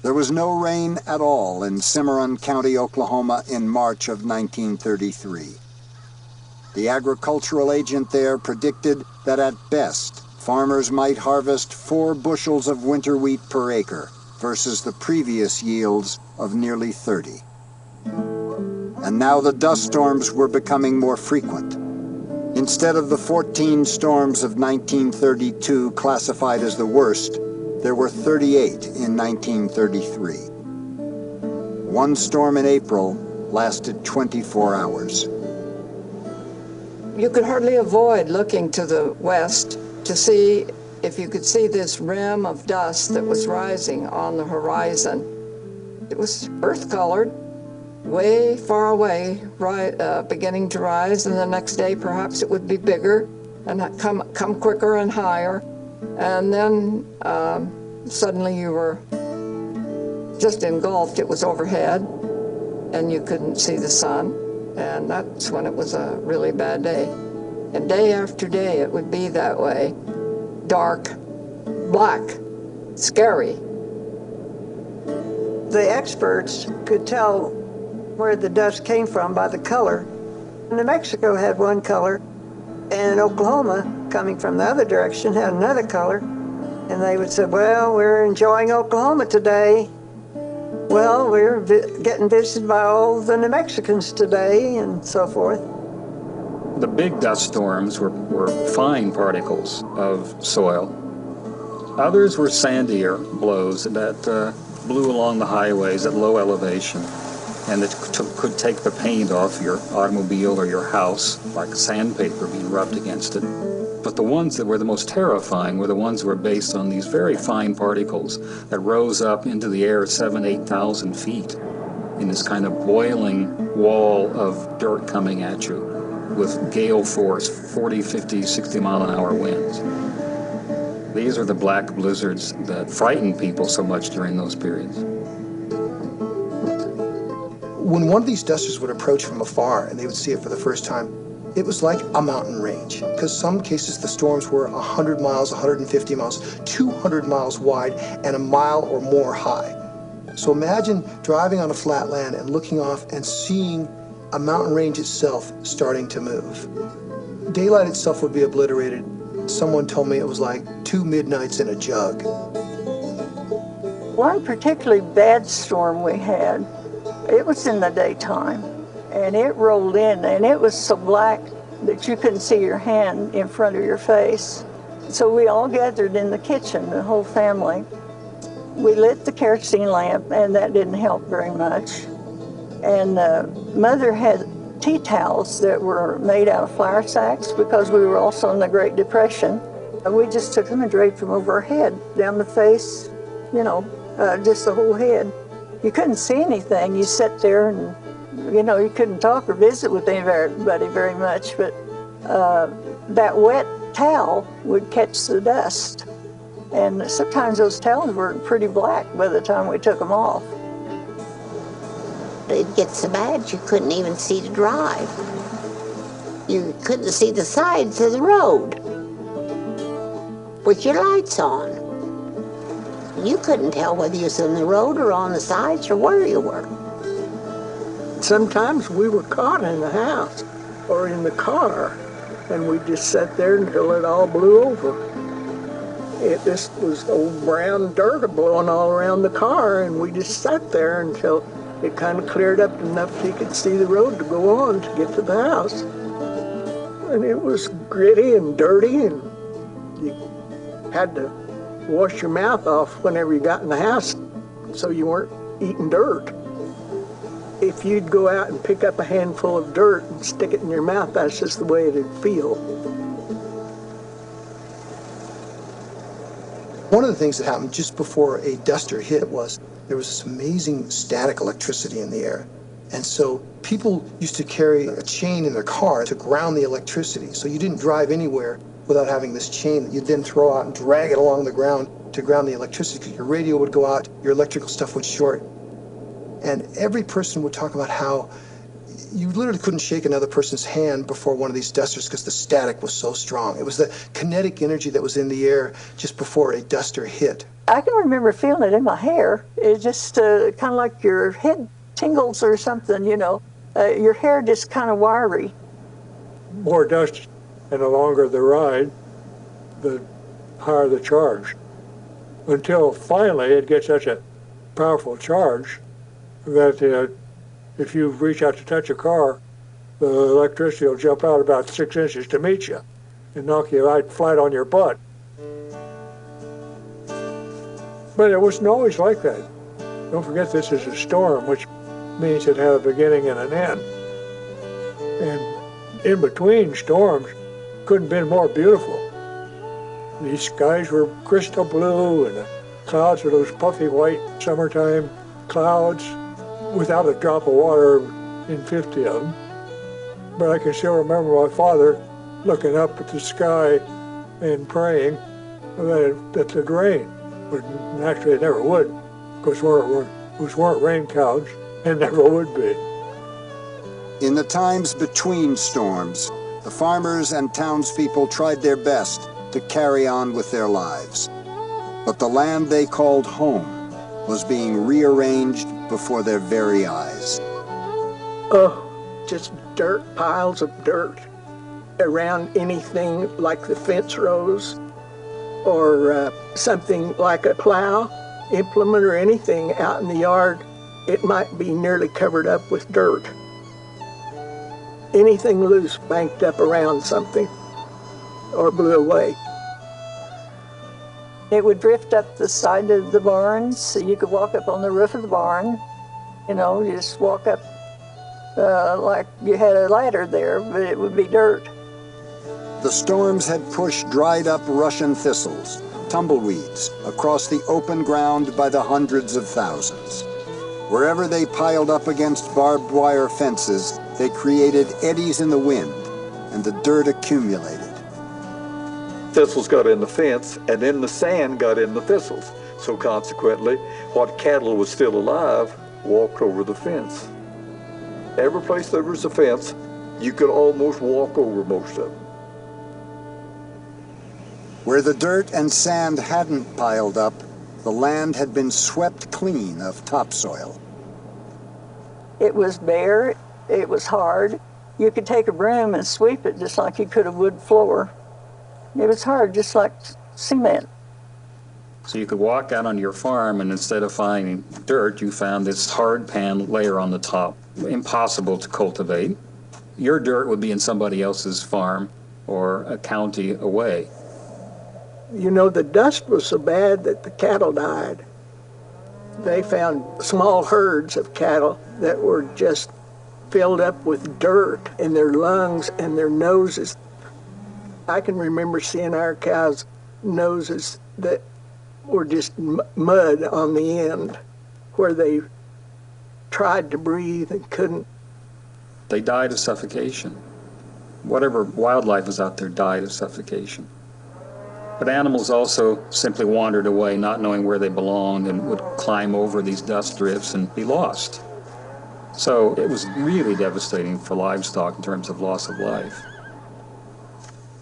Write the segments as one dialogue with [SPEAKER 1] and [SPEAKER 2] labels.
[SPEAKER 1] There was no rain at all in Cimarron County, Oklahoma in March of 1933. The agricultural agent there predicted that at best, farmers might harvest 4 bushels of winter wheat per acre versus the previous yields of nearly 30. And now the dust storms were becoming more frequent. Instead of the 14 storms of 1932 classified as the worst, there were 38 in 1933. One storm in April lasted 24 hours.
[SPEAKER 2] You could hardly avoid looking to the west to see if you could see this rim of dust that was rising on the horizon. It was earth-colored, way far away, beginning to rise, and the next day perhaps it would be bigger and come quicker and higher. And then suddenly you were just engulfed. It was overhead, and you couldn't see the sun. And that's when it was a really bad day. And day after day, it would be that way. Dark, black, scary.
[SPEAKER 3] The experts could tell where the dust came from by the color. New Mexico had one color, and Oklahoma, coming from the other direction, had another color. And they would say, well, we're enjoying Oklahoma today. Well, we're getting visited by all the New Mexicans today, and so forth.
[SPEAKER 4] The big dust storms were fine particles of soil. Others were sandier blows that blew along the highways at low elevation, and that could take the paint off your automobile or your house, like sandpaper being rubbed against it. But the ones that were the most terrifying were the ones that were based on these very fine particles that rose up into the air 7,000 to 8,000 feet in this kind of boiling wall of dirt coming at you with gale force, 40, 50, 60 mile an hour winds. These are the black blizzards that frightened people so much during those periods.
[SPEAKER 5] When one of these dusters would approach from afar and they would see it for the first time, it was like a mountain range, because some cases the storms were 100 miles, 150 miles, 200 miles wide, and a mile or more high. So imagine driving on a flat land and looking off and seeing a mountain range itself starting to move. Daylight itself would be obliterated. Someone told me it was like 2 midnights in a jug.
[SPEAKER 3] One particularly bad storm we had, it was in the daytime, and it rolled in, and it was so black that you couldn't see your hand in front of your face. So we all gathered in the kitchen, the whole family. We lit the kerosene lamp, and that didn't help very much. And Mother had tea towels that were made out of flour sacks because we were also in the Great Depression. And we just took them and draped them over our head, down the face, just the whole head. You couldn't see anything. You sat there and, you couldn't talk or visit with anybody very much, but that wet towel would catch the dust. And sometimes those towels were pretty black by the time we took them off.
[SPEAKER 6] It'd get so bad you couldn't even see to drive. You couldn't see the sides of the road with your lights on. You couldn't tell whether you was on the road or on the sides or where you were.
[SPEAKER 3] Sometimes we were caught in the house or in the car, and we just sat there until it all blew over. It just was old brown dirt blowing all around the car, and we just sat there until it kind of cleared up enough so you could see the road to go on to get to the house. And it was gritty and dirty, and you had to wash your mouth off whenever you got in the house so you weren't eating dirt. If you'd go out and pick up a handful of dirt and stick it in your mouth, that's just the way it'd feel.
[SPEAKER 5] One of the things that happened just before a duster hit was there was this amazing static electricity in the air. And so people used to carry a chain in their car to ground the electricity. So you didn't drive anywhere without having this chain that you'd then throw out and drag it along the ground to ground the electricity, because your radio would go out, your electrical stuff would short. And every person would talk about how You literally couldn't shake another person's hand before one of these dusters because the static was so strong. It was the kinetic energy that was in the air just before a duster hit.
[SPEAKER 3] I can remember feeling it in my hair. It just kind of like your head tingles or something, you know. Your hair just kind of wiry.
[SPEAKER 7] More dust and the longer the ride, the higher the charge. Until finally it gets such a powerful charge that if you reach out to touch a car, the electricity will jump out about 6 inches to meet you and knock you right flat on your butt. But it wasn't always like that. Don't forget this is a storm, which means it had a beginning and an end. And in between storms couldn't have been more beautiful. These skies were crystal blue and the clouds were those puffy white summertime clouds without a drop of water in 50 of them. But I can still remember my father looking up at the sky and praying that it'd rain. But naturally it never would, because those weren't rain clouds and never would be.
[SPEAKER 1] In the times between storms, the farmers and townspeople tried their best to carry on with their lives. But the land they called home was being rearranged before their very eyes.
[SPEAKER 8] Oh, just dirt, piles of dirt around anything like the fence rows or something like a plow implement or anything out in the yard. It might be nearly covered up with dirt. Anything loose banked up around something or blew away.
[SPEAKER 3] It would drift up the side of the barns, so you could walk up on the roof of the barn. You know, you just walk up like you had a ladder there, but it would be dirt.
[SPEAKER 1] The storms had pushed dried up Russian thistles, tumbleweeds, across the open ground by the hundreds of thousands. Wherever they piled up against barbed wire fences, they created eddies in the wind, and the dirt accumulated.
[SPEAKER 9] Thistles got in the fence, and then the sand got in the thistles. So consequently, what cattle was still alive walked over the fence. Every place there was a fence, you could almost walk over most of them.
[SPEAKER 1] Where the dirt and sand hadn't piled up, the land had been swept clean of topsoil.
[SPEAKER 3] It was bare, it was hard. You could take a broom and sweep it just like you could a wood floor. It was hard, just like cement.
[SPEAKER 4] So you could walk out on your farm, and instead of finding dirt, you found this hard pan layer on the top. Impossible to cultivate. Your dirt would be in somebody else's farm or a county away.
[SPEAKER 8] You know, the dust was so bad that the cattle died. They found small herds of cattle that were just filled up with dirt in their lungs and their noses. I can remember seeing our cows' noses that were just mud on the end, where they tried to breathe and couldn't.
[SPEAKER 4] They died of suffocation. Whatever wildlife was out there died of suffocation. But animals also simply wandered away, not knowing where they belonged, and would climb over these dust drifts and be lost. So it was really devastating for livestock in terms of loss of life.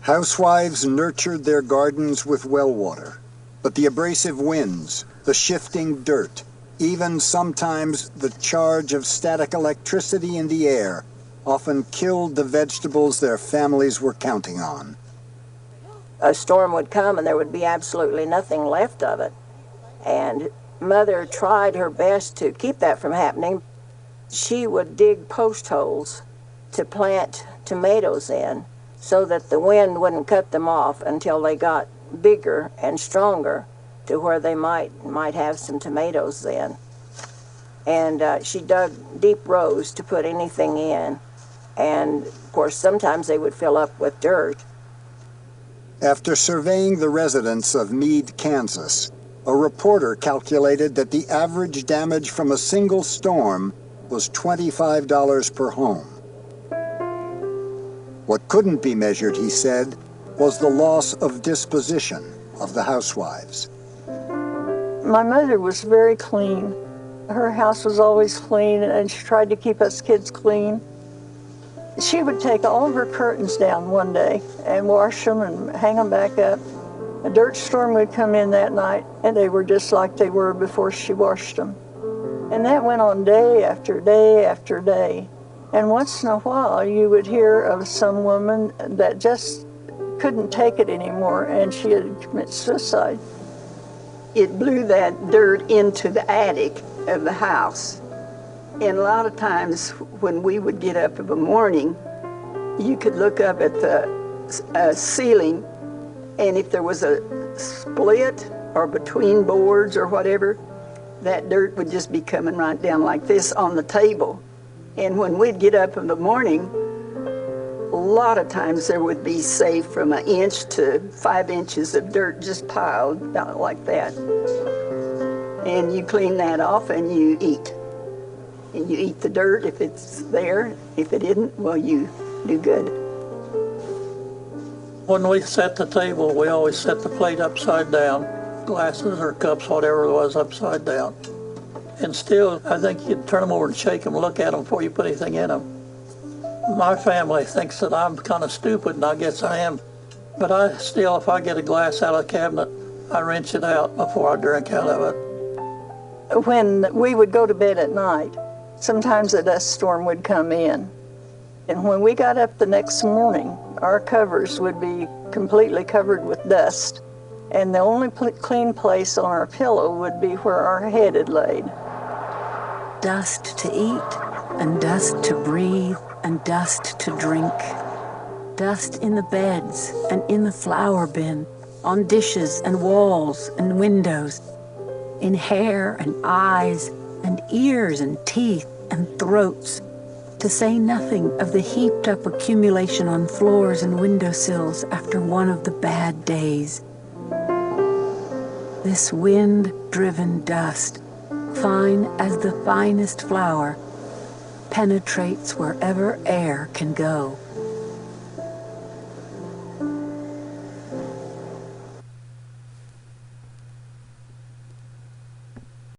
[SPEAKER 1] Housewives nurtured their gardens with well water, but the abrasive winds, the shifting dirt, even sometimes the charge of static electricity in the air often killed the vegetables their families were counting on.
[SPEAKER 10] A storm would come and there would be absolutely nothing left of it. And Mother tried her best to keep that from happening. She would dig post holes to plant tomatoes in so that the wind wouldn't cut them off until they got bigger and stronger to where they might have some tomatoes then. And she dug deep rows to put anything in. And of course, sometimes they would fill up with dirt.
[SPEAKER 1] After surveying the residents of Meade, Kansas, a reporter calculated that the average damage from a single storm was $25 per home. What couldn't be measured, he said, was the loss of disposition of the housewives.
[SPEAKER 3] My mother was very clean. Her house was always clean, and she tried to keep us kids clean. She would take all of her curtains down one day and wash them and hang them back up. A dirt storm would come in that night, and they were just like they were before she washed them. And that went on day after day after day. And once in a while, you would hear of some woman that just couldn't take it anymore, and she had committed suicide.
[SPEAKER 11] It blew that dirt into the attic of the house. And a lot of times when we would get up in the morning, you could look up at the ceiling, and if there was a split or between boards or whatever, that dirt would just be coming right down like this on the table. And when we'd get up in the morning, a lot of times there would be, say, from 1 inch to 5 inches of dirt just piled out like that. And you clean that off and you eat. And you eat the dirt if it's there. If it isn't, well, you do good.
[SPEAKER 12] When we set the table, we always set the plate upside down, glasses or cups, whatever it was, upside down. And still, I think you'd turn them over and shake them, look at them before you put anything in them. My family thinks that I'm kind of stupid, and I guess I am. But I still, if I get a glass out of the cabinet, I rinse it out before I drink out of it.
[SPEAKER 3] When we would go to bed at night, sometimes a dust storm would come in. And when we got up the next morning, our covers would be completely covered with dust. And the only clean place on our pillow would be where our head had laid.
[SPEAKER 13] Dust to eat, and dust to breathe, and dust to drink. Dust in the beds and in the flour bin, on dishes and walls and windows, in hair and eyes and ears and teeth and throats, to say nothing of the heaped up accumulation on floors and windowsills after one of the bad days. This wind-driven dust, fine as the finest flour, penetrates wherever air can go.